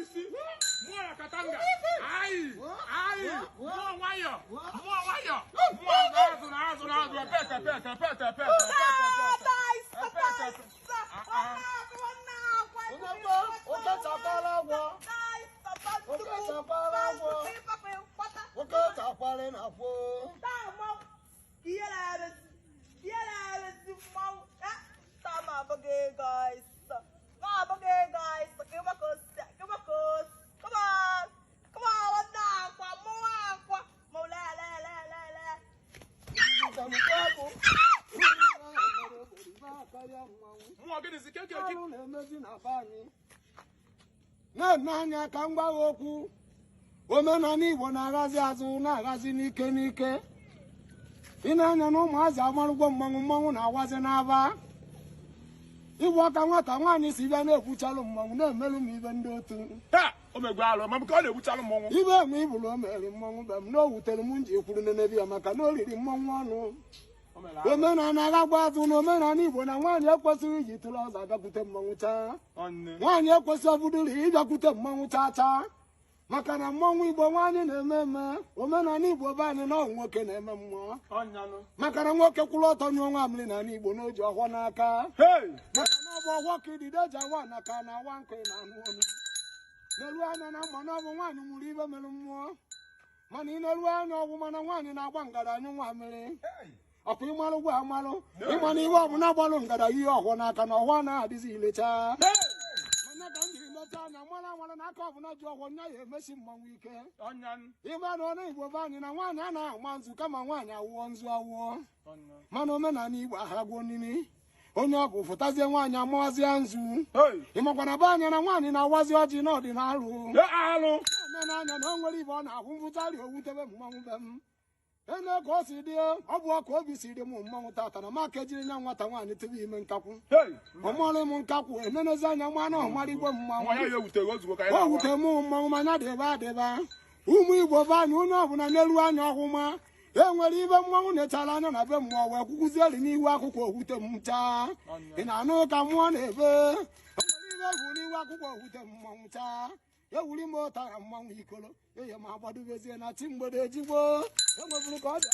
isi. Mua katanga. Ai. Mua wayo. Mua pete. N'anya ka m gwa okwu omenala Igbo na-aghazi azụ na-aghazi n'ike ị na-anya na ụmụazị amarụgwo mmanwụ na-awazi n'aba ịbụ ọka nwata nwaanyị si bịa na-ekwuchalụ mmanwụ na-emelụ m ibe ndị otu ibe eme ibụrụ o mere mmanwụ be m na o wutere m nji ekwuru nenebi ya maka na o riri mmanwụ ọnụ omenala agagba azụ na omenala Igbo na nwaanyị ekwesịghị iji tụrụ ọzọ abịakwute mmanwụ chaa nwaanyị ekwesịghị ọbụdụrụ ịbịakwute mmanwụ chaa maka na mmanwụ Igbo nwaanyị na-eme eme omenala Igbo be anyị na ọ nwoke na-eme mmụọ maka na nwoke kwụrụ ọtọ nyụọ nwa mmiri n'ala Igbo na o ji ọhụọ n'aka maka na ọ bụ ọhụọ ka idide ji awa na ka na awa nkụ na anụ ọnụ n'elu anya na mma na ọ bụ nwaanyị nwụrụ ibe mere mmụọ mana ị na-eru anya ọgwụ mana nwaanyị na-agba ngada anyụ nwa mmiri ọkwa ịmalụ gwa amalụ ịma na ihe ọbụla gbalụ ngada ihe ọhụọ n'aka na ọhụọ na-adịzi ilechaa mana ka m jiri mechaa anya mara na aka ọbụla ji ọhụọ nya ya emesi mmanwụ ike ịma na ọrụ Igbo be anyị na nwaanyị anaghị ama nzu kama nwaanyị awụọ nzu awụọ mana omenala Igbo ahagbuo nini onye ọgwụ fụtazie nwaanyị amawazie nzu ịmakwana be anya na nwaanyị na-awazi ọjị n'ọdịnalụ omenanya na o nwere ibe ọ na-ahụ mvụtari owutebe mmanwụ be m ene ka o si dị ọ bụ ọka obi si dị m mmanwụ tata na maka ejiri nya nwata nwaanyị tebe ime nkakwụ ọmụọrị m nkakwụ emenezi anya mmanụ ọmara igwe mmanwụ o wute m mmanwụ manya dịba ụmụ Igbo be anyị onye ọbụla n'elu anya ọhụma enwere ibe mmanwụ na-echara anya na be mmụọ wee kwukwuzieri n'ihu akwụkwọ okwute m chaa ị na-anụ ka mmụọ na-ebe enwere ibe egwu n'ihu akwụkwọ okwute m mmanwụ chaa ewuri m ụtara mmanwụ ikolo eye ma agbadobezie na chi mgbede ejigbo enweburu ka ọ dị